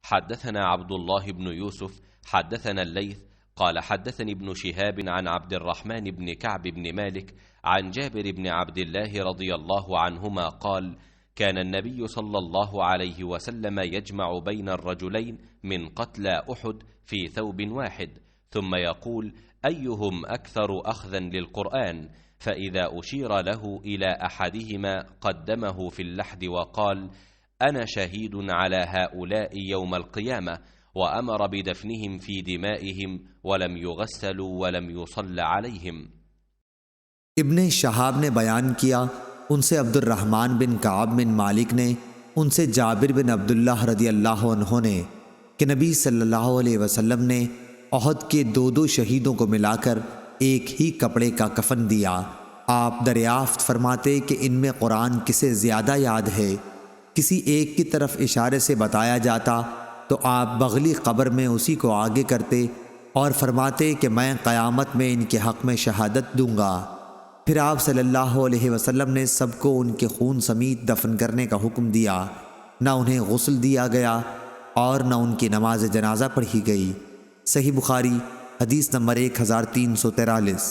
حدثنا عبد الله بن يوسف حدثنا الليث قال حدثني ابن شهاب عن عبد الرحمن بن كعب بن مالك عن جابر بن عبد الله رضي الله عنهما قال: كان النبي صلى الله عليه وسلم يجمع بين الرجلين من قتلى أحد في ثوب واحد، ثم يقول: أيهم أكثر أخذا للقرآن؟ فإذا أشير له إلى أحدهما قدمه في اللحد وقال: أنا شهيد على هؤلاء يوم القيامة، وأمر بدفنهم في دمائهم ولم يغسلوا ولم يصل عليهم। इब्ने शहाब ने बयान किया, उनसे अब्दुर्रहमान बिन काब बिन मालिक ने, उनसे जाबिर बिन अब्दुल्लाह रदी अल्लाह अन्हो ने कि नबी सल्लल्लाहु अलैहि वसल्लम ने ओहद के दो शहीदों को मिलाकर एक ही कपड़े का कफन दिया। आप दरियाफ्त फरमाते कि इनमें कुरान किसे ज़्यादा याद है। किसी एक की तरफ इशारे से बताया जाता तो आप बगली क़ब्र में उसी को आगे करते और फरमाते कि मैं क़यामत में इनके हक़ में शहादत दूँगा। फिर आप सल्लल्लाहु अलैहि वसल्लम ने सबको उनके खून समीत दफन करने का हुक्म दिया। न उन्हें गुस्ल दिया गया और न उनकी नमाज जनाजा पढ़ी गई। सही बुखारी हदीस नंबर 1343।